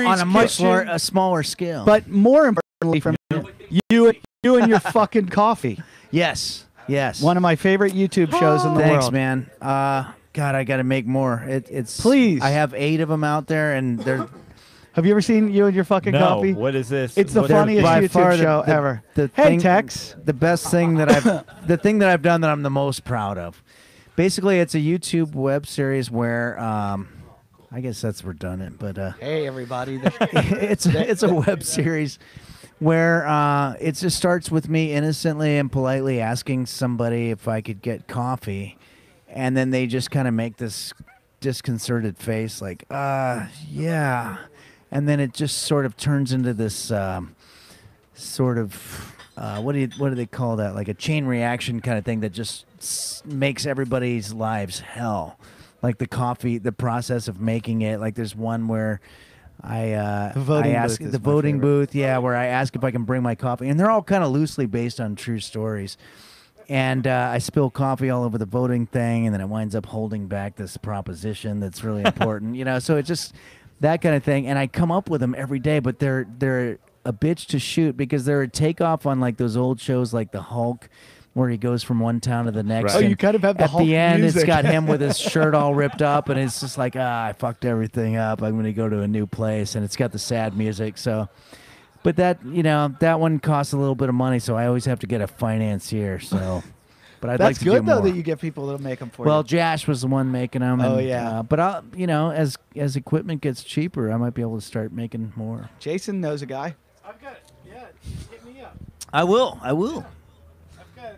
on a much smaller scale. But more importantly, from you and your fucking coffee. Yes. One of my favorite YouTube shows in the world. Thanks, man. God, I got to make more. It's Please. I have 8 of them out there, and they're. Have you ever seen You and Your Fucking Coffee? What is this? It's the funniest YouTube show ever. Hey, Tex. The best thing that I've done that I'm the most proud of. Basically, it's a YouTube web series where I guess that's redundant, but hey, everybody. it's a web series where it just starts with me innocently and politely asking somebody if I could get coffee, and then they just kind of make this disconcerted face like, yeah. And then it just sort of turns into this sort of what do they call that? Like a chain reaction kind of thing that just makes everybody's lives hell. Like the coffee, the process of making it. Like there's one where I ask the voting booth, where I ask if I can bring my coffee, and they're all kind of loosely based on true stories. And I spill coffee all over the voting thing, and then it winds up holding back this proposition that's really important. So it just. That kind of thing, and I come up with them every day, but they're a bitch to shoot because they're a takeoff on like those old shows like the Hulk, where he goes from one town to the next. Right. Oh, you kind of have the Hulk at the end. music. It's got him with his shirt all ripped up, and it's just like I fucked everything up. I'm going to go to a new place, and it's got the sad music. So, but that that one costs a little bit of money, so I always have to get a financier. So. But I'd like to do more. That's good though that you get people to make them for you. Well, Josh was the one making them. Oh and, yeah. But I'll, as equipment gets cheaper, I might be able to start making more. Jason knows a guy. I've got it. Yeah, hit me up. I will. I've got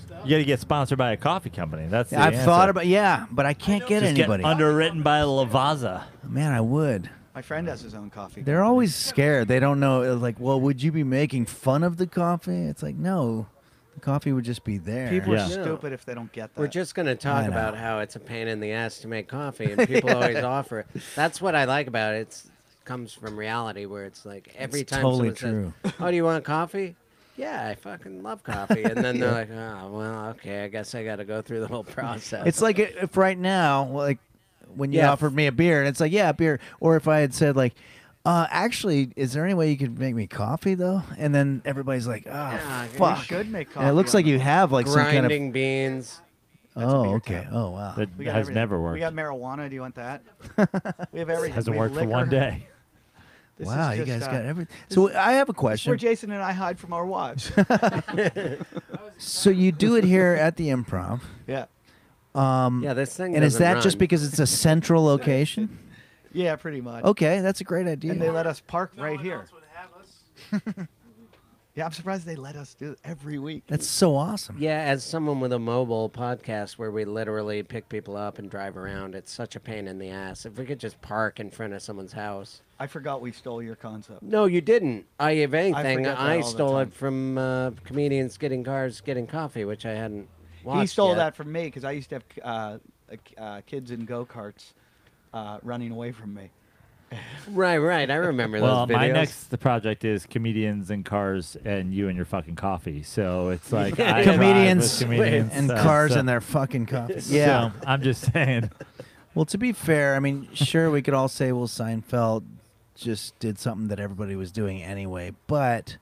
stuff. You got to get sponsored by a coffee company. That's the I've answer. thought about but I can't get Just anybody. Get underwritten by Lavazza. Man, I would. My friend has his own coffee. They're always scared. They don't know. Like, well, would you be making fun of the coffee? It's like, no. The coffee would just be there. People are stupid if they don't get that. We're just going to talk about how it's a pain in the ass to make coffee, and people always offer it. That's what I like about it. It comes from reality, where it's like every time totally someone says, "Oh, do you want coffee?" Yeah, I fucking love coffee. And then they're like, "Oh, well, okay, I guess I got to go through the whole process." It's like if right now, like when you offered me a beer, and it's like, yeah, beer. Or if I had said like, actually, is there any way you could make me coffee though? And then everybody's like, oh, fuck. You should make coffee. And it looks like you have like some kind of grinding beans. Oh, okay. Oh, wow. That has never worked. We got marijuana. Do you want that? We have everything. Hasn't We have worked for one day. Wow, you guys got everything. So I have a This is question. where Jason and I hide from our wives. So you do it here at the Improv. Yeah. Yeah, this thing And is doesn't that just run. because it's a central location? Yeah, pretty much. Okay, that's a great idea. And they let us park right here. Would have us. Yeah, I'm surprised they let us do it every week. That's so awesome. Yeah, as someone with a mobile podcast where we literally pick people up and drive around, it's such a pain in the ass. If we could just park in front of someone's house. I forgot we stole your concept. No, you didn't. If anything, forget that I all the stole time. it from comedians getting cars, getting coffee, which I hadn't watched He stole yet. that from me because I used to have kids in go-karts running away from me. Right. I remember those videos. My next project is comedians and cars and you and your fucking coffee. So it's like I Comedians, drive with comedians and cars and their fucking coffee. Yeah. So I'm just saying. Well, to be fair, I mean, sure, we could all say, well, Seinfeld just did something that everybody was doing anyway, but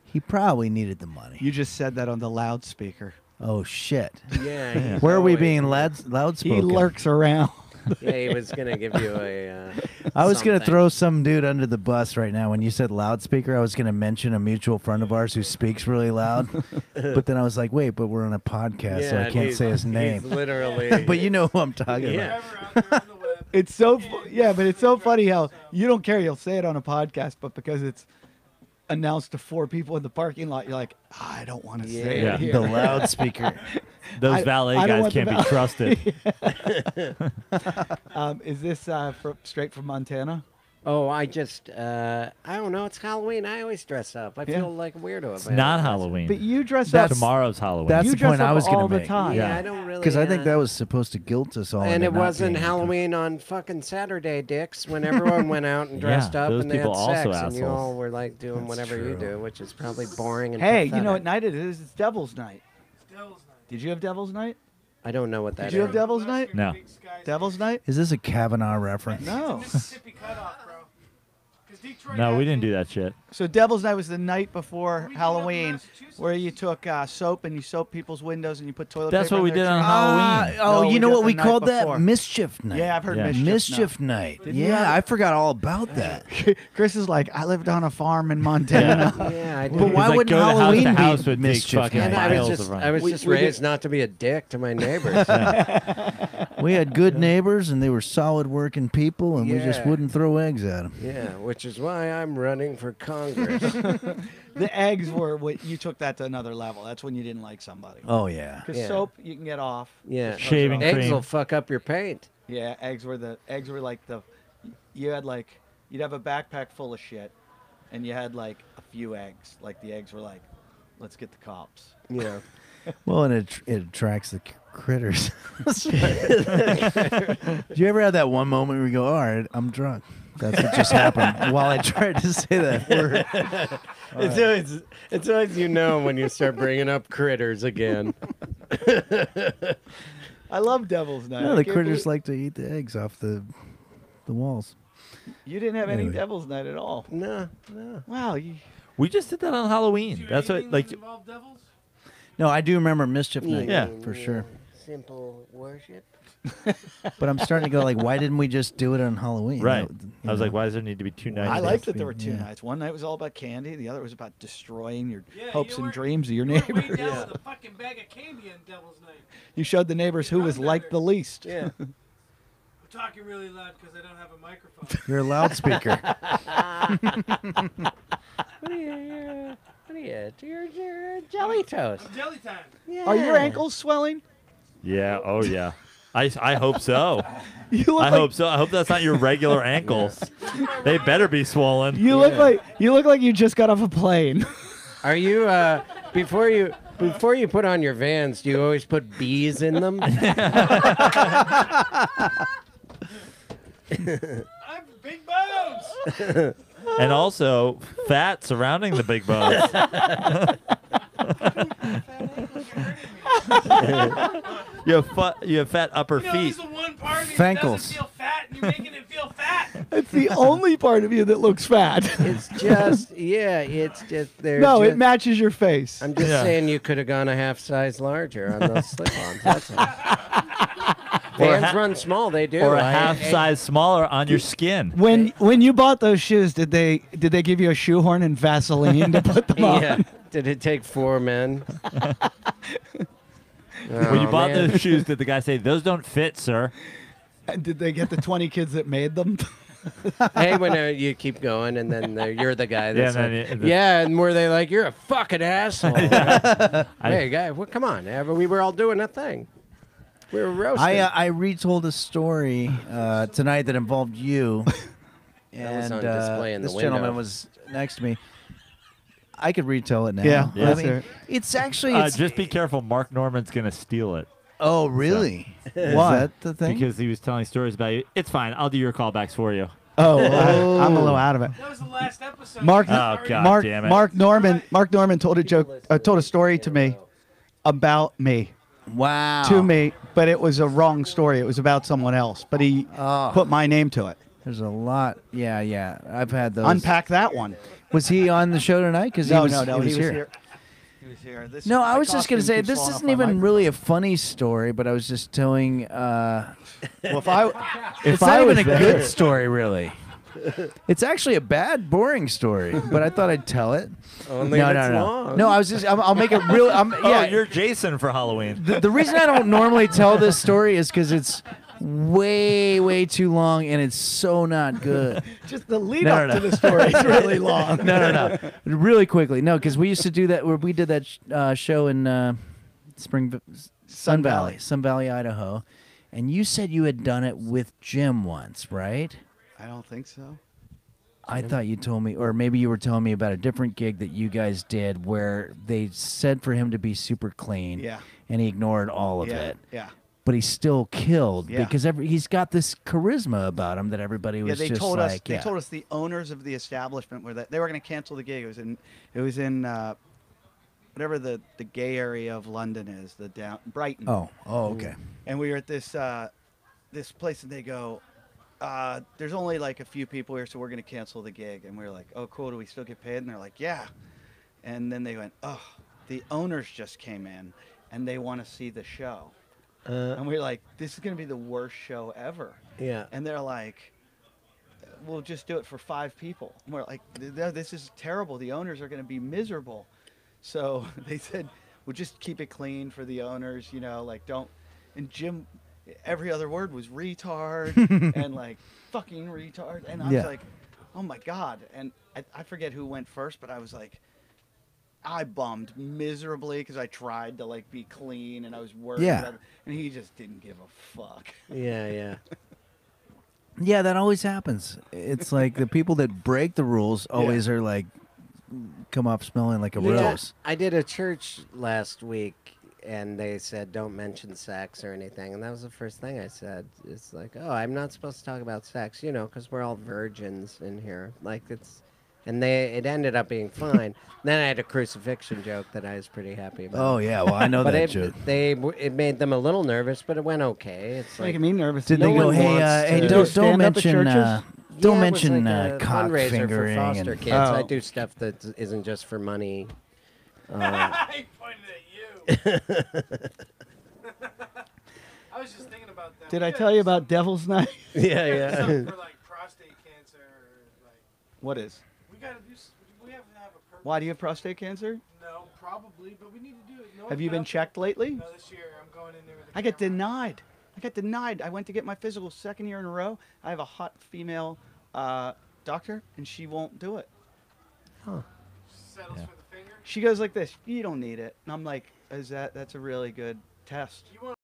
he probably needed the money. You just said that on the loudspeaker. Oh, shit. Yeah. Where are we being loudspoken? He lurks around. Yeah, he was going to give you a I was going to something. throw some dude under the bus right now. When you said loudspeaker, I was going to mention a mutual friend of ours who speaks really loud. But then I was like, wait, but we're on a podcast, so I can't say his name. He's literally... But you know who I'm talking Yeah. about. It's so but it's so funny how you don't care. You'll say it on a podcast, but because it's announced to 4 people in the parking lot, you're like, I don't want to say Yeah. it here. The loudspeaker. Those valet I don't guys want the can't be trusted. Is this straight from Montana? Oh, I don't know. It's Halloween. I always dress up. I feel like a weirdo. It's not Halloween. But you dress up. Tomorrow's Halloween. That's You the dress point up I was going all to the make. time. Yeah, I don't really. Because I think that was supposed to guilt us all. And into it not wasn't being- Halloween on fucking Saturday, dicks, when everyone went out and dressed up those and they had people also sex, and you assholes. all were like doing whatever you do, which is probably boring and Hey, pathetic. you know what night it is? It's Devil's Night. Devil's Night. Did you have Devil's Night? I don't know what that is. Did you have Devil's Night? No. Devil's Night? Is this a Kavanaugh reference? No. Mississippi cutoff, bro. 'Cause Detroit No, has we didn't it. do that shit. So Devil's Night was the night before We did it in Halloween, Massachusetts. where you took soap and you soaped people's windows and you put toilet That's paper. what in we their did on trees. Halloween. Oh, No, you we know did what the we night called before. that? Mischief night. Yeah, I've heard Yeah. Mischief night. Did you Yeah, have- I forgot all about that. Chris is like, I lived on a farm in Montana. Yeah, I But did. why like, wouldn't go to house Halloween to be house would take mischief fucking night? And I miles was of just, run. I was We- just we did- raised not to be a dick to my neighbors. We had good neighbors, and they were solid working people, and we just Yeah. wouldn't throw eggs at them. Yeah, which is why I'm running for Congress. The eggs were what you took that to another level. That's when you didn't like somebody. Oh yeah. Because Yeah. soap you can get off. Yeah, Shaving eggs cream. will fuck up your paint. Yeah, eggs were like you had like you'd have a backpack full of shit, and you had like a few eggs. Like the eggs were like, let's get the cops. Yeah. Well, and it attracts the critters. Do you ever have that one moment where you go, "All right, I'm drunk"? That's what just happened while I tried to say that word. It's always you know when you start bringing up critters again. I love Devil's Night. No, I the can't critters believe- like to eat the eggs off the walls. You didn't have any Anyway. Devil's Night at all. No, no. Wow. You, We just did that on Halloween. Do That's what, anything like, that involve devils? No, I do remember Mischief Night. Yeah. For sure. Simple worship. But I'm starting to go like, why didn't we just do it on Halloween? right. That- I was you like, know. why does there need to be 2 nights? I Nice. like that there were two Yeah. nights. One night was all about candy. The other was about destroying your Yeah, hopes you and were- dreams of your You were way neighbors. down with a fucking bag of candy on Devil's Night. You showed the neighbors who was liked the least. Yeah. I'm talking really loud because I don't have a microphone. You're a loudspeaker. What are you? What are you? You're jelly toast. Jelly time. Yeah. Are your ankles swelling? Yeah. Oh, yeah. I hope so. You look I like, hope so. I hope that's not your regular ankles. They better be swollen. You look like you just got off a plane. Are you before you put on your Vans? Do you always put bees in them? I have big bones. And also fat surrounding the big bones. You have fat upper You know, feet. there's the one part of me that Fankles. doesn't feel fat, and you're making it feel fat. It's the only part of you that looks fat. It's just it's just there's No, just, it matches your face. I'm just Yeah. saying you could have gone a half size larger on those slip-ons. That's all. Or a Vans ha- run small, they do. Or a I- half I- size smaller on your skin. When you bought those shoes, did they give you a shoehorn and Vaseline to put them on? Yeah. Did it take 4 men? When you Oh, bought man. those shoes, did the guy say, "Those don't fit, sir"? And did they get the 20 kids that made them? Hey, when you keep going, and then you're the guy that's and like, then it- yeah, and were they like, you're a fucking asshole? Hey, guy, well, come on, we were all doing a thing. We were roasting. I retold a story tonight that involved you. That was and on display in the this window. gentleman was next to me. I could retell it now. Yeah, I let's mean, hear it. it's actually just be careful. Mark Norman's gonna steal it Oh, really? Is Why? that the thing? because he was telling stories about you. It's fine. I'll do your callbacks for you. Oh, I'm a little out of it. That was the last episode. Mark- Oh, God Mark damn it. Mark Norman told a story to me about me Wow. to me, but it was a wrong story. It was about someone else, but he Oh. put my name to it. There's a lot. Yeah, yeah. I've had those. Unpack that one. Was he on the show tonight? Because No, he was, no, he was here. He was here. This, No, I my was just going to costume say keeps this falling isn't off my even mic. really a funny story, but I was just telling. Well, if I It's I not even was a there- good story, really. It's actually a bad, boring story, but I thought I'd tell it. Only no, if no, it's no. long. No, I was just. I'll make it real. Oh, Yeah, you're Jason for Halloween. the reason I don't normally tell this story is because it's way, way too long, and it's so not good. just the lead No, up no, to the story is really long. No. Really quickly. No, because we used to do that. Where we did that show in Sun Valley, Idaho, and you said you had done it with Jim once, right? I don't think so. I thought you told me, or maybe you were telling me about a different gig that you guys did where they said for him to be super clean, Yeah. and he ignored all of Yeah, it, yeah. but he still killed Yeah. because he's got this charisma about him that everybody was Yeah, they just told like, us. They told us the owners of the establishment were that they were going to cancel the gig. It was in whatever the gay area of London is, the Brighton. Oh, okay. And we were at this place, and they go, there's only like a few people here, so we're going to cancel the gig. And we were like, oh, cool. Do we still get paid? And they're like, yeah. And then they went, oh, the owners just came in and they want to see the show. And we were like, this is going to be the worst show ever. Yeah. And they're like, we'll just do it for 5 people. And we're like, this is terrible. The owners are going to be miserable. So they said, we'll just keep it clean for the owners, you know, like don't. And Jim, every other word was retard and like fucking retard. And I was like, oh my God. And I forget who went first, but I was like, I bummed miserably because I tried to like be clean and I was worried about it. And he just didn't give a fuck. Yeah, yeah. Yeah, that always happens. It's like the people that break the rules always are like come off smelling like a rose. I did a church last week and they said don't mention sex or anything, and that was the first thing I said. It's like, oh, I'm not supposed to talk about sex, you know, because we're all virgins in here. Like it's, and it ended up being fine. Then I had a crucifixion joke that I was pretty happy about. Oh yeah, well I know but that joke. it made them a little nervous, but it went okay. It's like Making me nervous. Did no they go, one hey, wants hey, to- don't stand up at mention, churches? don't it was mention like a cock fundraiser fingering for foster and kids. I do stuff that isn't just for money. I pointed at you. I was just thinking about that. Did We I gotta tell do you about Devil's Night? Yeah, something- something yeah. for like prostate cancer, or like What is? we gotta do. We have to have a purpose. Why do you have prostate cancer? No, probably, but we need to do it. No Have one's you been out there. checked lately? No, this year I'm going in there with a I get camera. denied. I got denied. I went to get my physical 2nd year in a row. I have a hot female doctor, and she won't do it. Settles for the finger. She goes like this, you don't need it. And I'm like, that's a really good test. You want